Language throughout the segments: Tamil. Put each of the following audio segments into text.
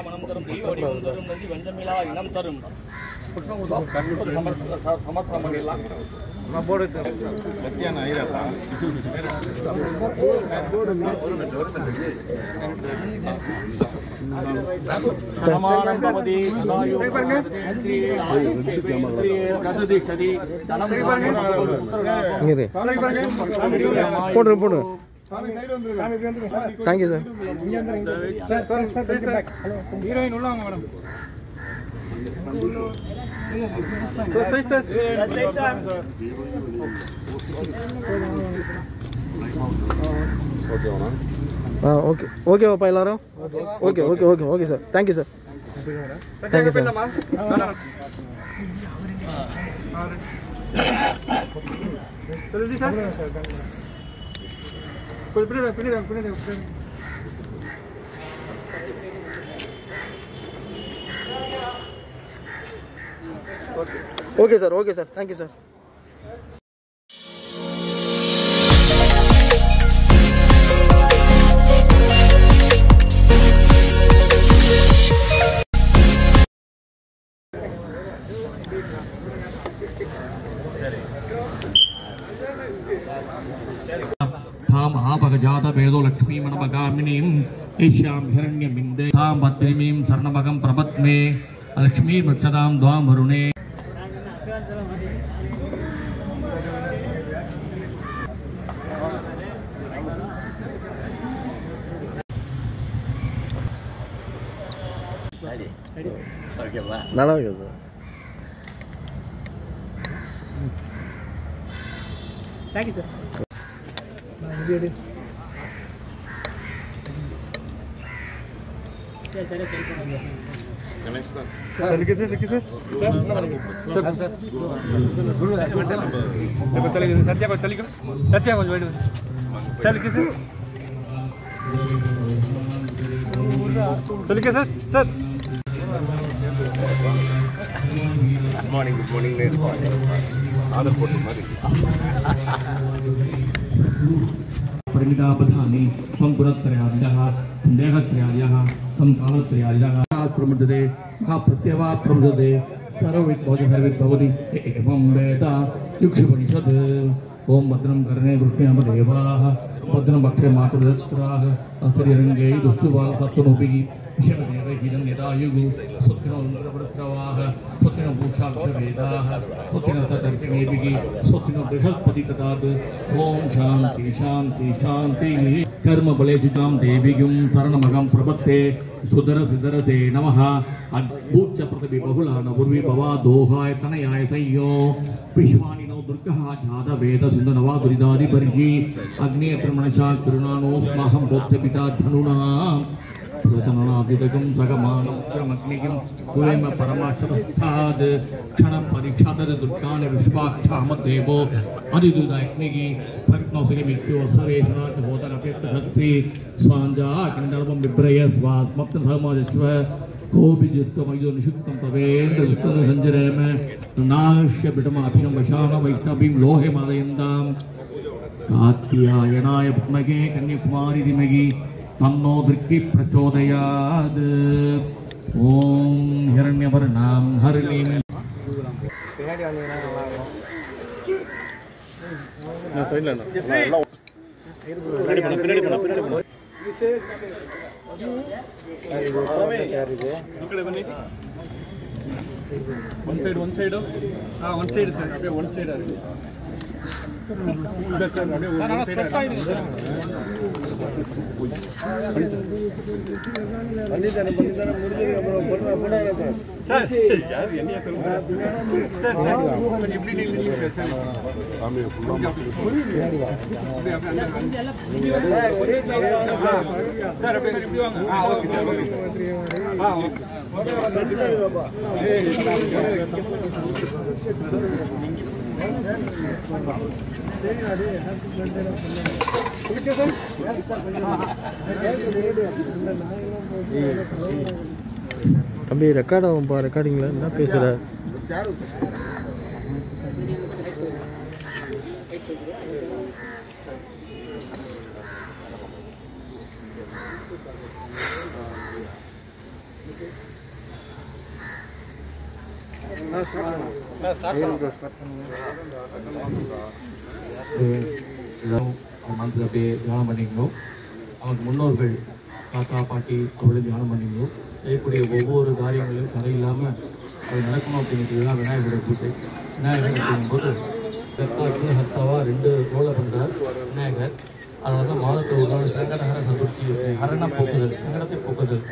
மனம் தரும் தெய்வம் தரும் நந்தி வஞ்சமிலா இனம் தரும் சமர்ப்பணம் பண்ணிடலாம். சத்யான ஐரப்பா சமானம் பவதி சதாயு கததிஷதி தனம் போடு போடு. Thank you sir. ஹீரோயின் உள்ளவங்க மேடம். ஓகே ஓகேவாப்பா எல்லாரும்? Okay okay okay okay sir. Thank you sir. Thank you sir. Okay sir. Okay sir. Thank you sir. தாம் ஆபகஜாத வேதோ லக்ஷ்மீ மணமகாமினீம் ஏஷ்யாம் ஹிரண்யமிந்தே தாம் பத்ரிமீம் சரணமகம் பிரபத்மே லக்ஷ்மீ மிருச்சதாம் துவாம் வருணே. நல்லா இருக்கு சார். Thank you sir. கணேஷ் தான் மார்னிங் குட் மார்னிங் ஆதர் போட்டு மாதிரி परिमितापधानि संपुरत्रयादिनः देहत्रयादिनः संकालत्रयादिनः प्रमुदते महाप्रत्यवा प्रमुदते सर्वविद्भवति भवति एवं वेद युक्षुपनिषद् ओम भद्रं कर्णे वृष्ण्यामदेवाः भद्रं भक्षे मातुदत्राः अस्त्रिरङ्गे दुस्तुवासत्वमुपि विषमदेवैहिदं यदायुः स्वस्तिनो इन्द्रवृत्रवाः स्वस्तिनो भूषाक्षवेदाः स्वस्तिनो तदर्पिणेभिः स्वस्तिनो बृहस्पतितदात् ओम शान्ति शान्ति शान्तिः कर्मबले जितां देवीं शरणमहं प्रपत्ते सुदर सिदरते नमः अद्भुत प्रतिभि बहुलान उर्वी भवा दोहाय तनयाय संयो विश्वानिनो दुर्गः जात वेद सुंदरवा दुरिदादि बर्हि अग्नेत्र मनसा करुणानो स्माहं भोक्ष पिता धनुना प्रतनादिदकं सगमानं क्रमग्निकं कुलेम परमाशरस्थाद् क्षणं परीक्षादर दुर्गान विश्वाक्षामदेवो अधिदुदाग्निगी प्रज्ञोसिनि मित्यो सुरेशराज होदरपेत्तहस्ति स्वाञ्जा किंडलमं विप्रय स्वात्मत्त धर्मजस्व कोपिजुस्तमयो निषुक्तं तवेन्द्र विष्णु संजरेम नाश्य पिटमाभ्यं वशान वैष्णवीं लोहे मादयन्तां कात्यायनाय विद्महे कन्याकुमारी धीमहि तन्नो दृक्ति प्रचोदयात् ओम हिरण्यवर्णां हरिणीं one side one side sir one side தம்பி ரெக்கார்ட் ஆகும்பா. ரெக்கார்டிங்கில் என்ன பேசுகிற? மந்திர அப்படியே தியானம் பண்ணிக்கணும். அவனுக்கு முன்னோர்கள் தாத்தா பாட்டி அவளை தியானம் பண்ணிக்கணும். செய்யக்கூடிய ஒவ்வொரு காரியங்களும் தடை இல்லாமல் அது நடக்கணும் அப்படிங்கிறது தான் விநாயகருடைய பூஜை. விநாயகர் அப்படிங்கும்போது கர்த்தாக்கு ஹர்த்தாவா 2 ரோலை பண்ணுறார் விநாயகர். அதனால தான் மாதத்தில் ஒரு நாள் சங்கடஹர சதுர்த்தி, ஹரண போக்குதல், சங்கடத்தை போக்குதல்,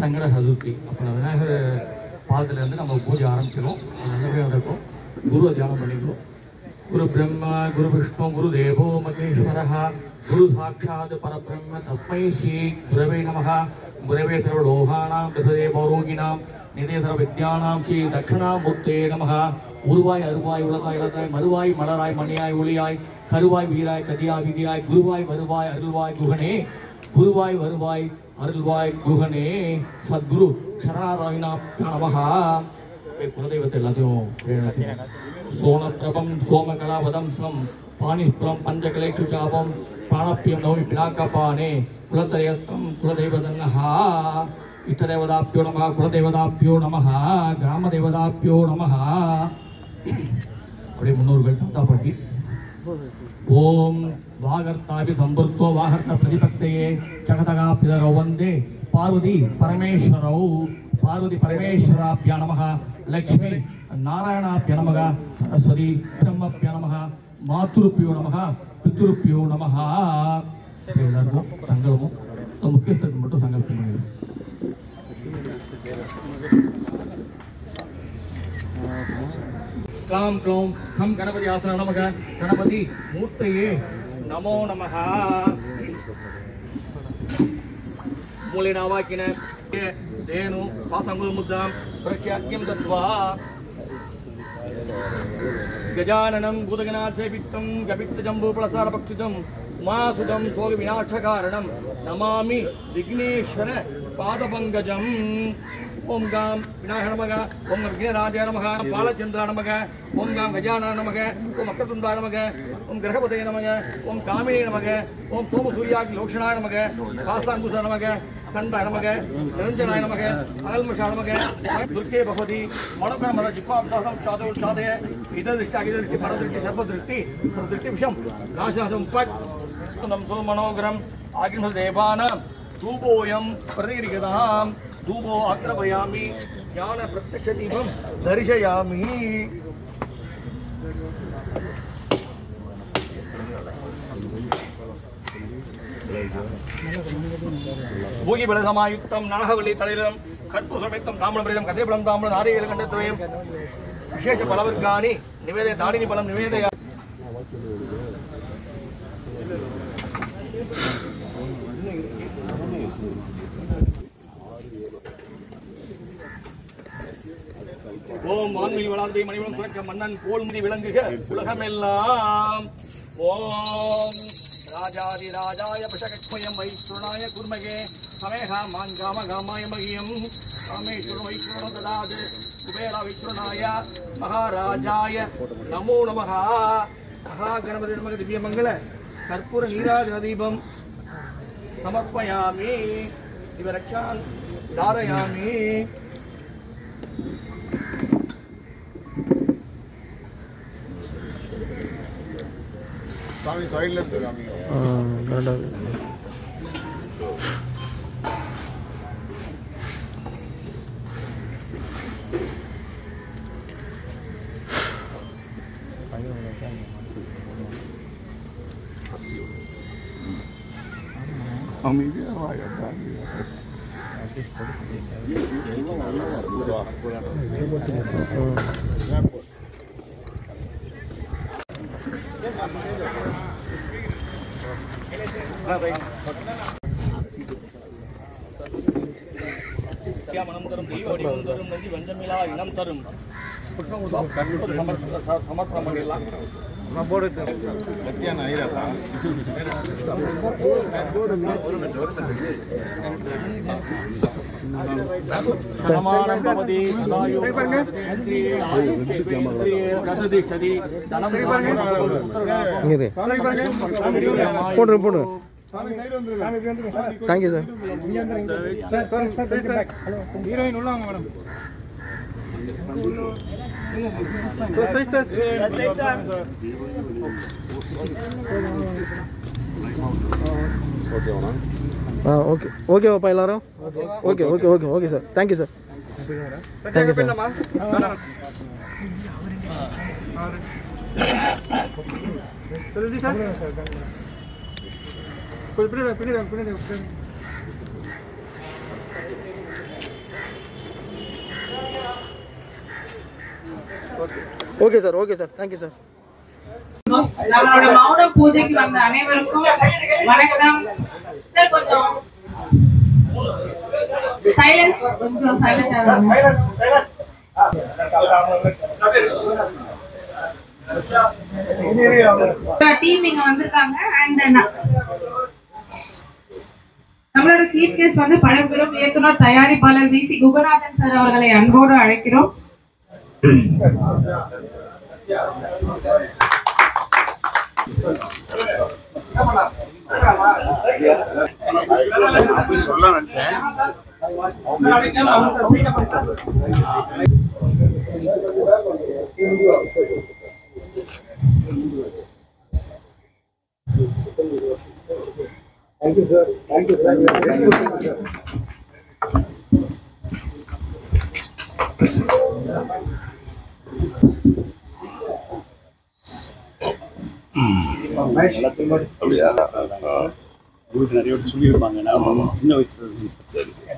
சங்கட சதுர்த்தி. அப்போ விநாயகர் பாதத்துலேருந்து நம்ம பூஜை ஆரம்பிச்சிடும். அது நல்லபடியாக நடக்கும். குருவை தியானம் பண்ணிக்கணும். குரு பிரம்மா குரு விஷ்ணு குரு தேவோ மகேஸ்வரः குரு சாட்சாத் பரபிரம்ம தஸ்மை ஸ்ரீ குரவே நமः. குரவே சர்வலோகானாம் பிரசதே பௌரோகிணாம் நிதே சர்வ வித்யானாம் ஸ்ரீ தட்சிணாமூர்த்தே நமः. உருவாய் அருவாய் உலகாய் இலதாய் மறுவாய் மலராய் மணியாய் ஒளியாய் கருவாய் வீராய் கதியாய் விதியாய் குருவாய் வருவாய் அருள்வாய் குகனே. குருவாய் வருவாய் அருள்வாய் குகனே. சத்குரு சரணாராயணாம் நமः. குலதெய்வத்தை எல்லாத்தையும் சோனப்பிரபம் சோமகலாவதம்சம் பாணிஸ்புரம் பஞ்சகலேஷு சாபம் பிராணப்பியம் நோய் பினாக்கபானே குலதெய்வத்தம் குலதெய்வதன்னஹா. இஷ்டதேவதாப்பியோ நமः குலதெய்வதாப்பியோ நமः கிராமதேவதாப்பியோ நமः. அப்படியே முன்னோர்கள் தாத்தா பாட்டி. ஓம் வாகர்த்தாபி சம்புர்த்தோ வாகர்த்த பிரதிபக்தையே ஜகதகா பிதரோ வந்தே பார்வதி பரமேஸ்வரௌ. பார்வதி பரமேஸ்வராப்யா நமः. லக்ஷ்மி நாராயணாப்ய நமः. சரஸ்வதி பிரம்மப்ய நமः. மாதுருப்பியோ நமः பித்ருப்பியோ நமः. எல்லாருக்கும் சங்கல்பம் முக்கியத்துக்கு மட்டும் சங்கல்பம் பண்ணிடுவோம். क्लां क्लौं खं गणपति आसन नमः. गणपति मूर्तये नमो नमः. मूलेनावाकिन धेनु पासंगुलमुद्रां प्रख्याख्यं दत्त्वा गजाननं भूतगणासेवितं गपित्तजम्बूफलसारभक्षितं उमासुतं शोकविनाशकारणं नमामि विघ्नेश्वर पादपङ्कजम्. ओम गाम विनायक नमः. ओम विघ्नराजाय नमः. बालचंद्राय नमः. ओम गाम गजाननाय नमः. ओम अक्कतुण्डाय नमः. ओम ग्रहपतये नमः. ओम कामिने नमः. ओम सोमसूर्याग्नि लोक्षणाय नमः. कासाङ्कुशाय नमः. खण्डाय नमः. निरञ्जनाय नमः. अगल्मषाय नमः. दुर्गे भगवती मनोकरमद जिह्वाब्दासं चादय इददृष्टि परदृष्टि सर्वदृष्टि सर्वदृष्टि विषं नाशनाशं पट् सोमनोग्रम आग्निदेवानां धूपोऽयं प्रतिगृहताम्. धूपो आक्रमयामि ज्ञान प्रत्यक्ष दीपं दर्शयामि. भूगि बलसमायुक्तं नाहवल्ली तलिरं खट्पुसमेतं ताम्रप्रेतं कथेबलं ताम्र नारिकेलकण्डद्वयं विशेष बलवर्गाणि निवेदय दाडिनि बलं निवेदय. ஓம் வான்மொழி வளார்ந்தை மணிவளம் சுரக்க மன்னன் போல்முதி விளங்குக உலகமெல்லாம். ஓம் ராஜாதி ராஜாய பசகக்மயம் வைஸ்வராய குர்மகே சமேகா மான்காம காமாய மகியம் காமேஸ்வரம் வைஸ்வரம் ததாது குபேரா விஸ்வநாய மகாராஜாய நமோ நமः. மகா கணபதி நமக திவ்யமங்கல கற்பூர நீராஜன தீபம் சமர்ப்பயாமி. இவ ரக்ஷான் தாரயாமி. சாமி சைடுல இருந்து காமிங்க. கரெக்டாக அமைதியா வாங்க. மனம் தரும் தெய்வ வடிவம் தரும் நந்தி வஞ்சமிலா இனம் தரும் சமர்ப்பணம் பண்ணிடலாம். சத்யா நாயிரா சமானம் பவதி சதாயோ இந்திரியே ஆயுஷ்யே கததிஷதி தனம் போடு போடு தேங்க்யூ சார். ஹீரோயின் உள்ள வாங்க மேடம். ஓகே ஓகேவாப்பா எல்லாரும்? Okay okay okay okay sir. Thank you sir. Thank you sir. Okay sir. Okay sir. Thank you sir. நம்மளோட மௌன பூஜைக்கு வந்த அனைவருக்கும் வணக்கம். சார் கொஞ்சம் சைலன்ஸ், கொஞ்சம் டீம் இங்க வந்திருக்காங்க. அண்ட் நம்மளோட சீஃப் கெஸ்ட் வந்து பழம்பெரும் இயக்குனர் தயாரிப்பாளர் வி.சி. குகநாதன் சார் அவர்களை அன்போடு அழைக்கிறோம். சொல்ல நினைச்சேன். Thank you sir. Thank you sir. அப்படியா? உங்களுக்கு நிறைய பேர் சொல்லியிருப்பாங்க. நான் சின்ன வயசுல. சரி சரி.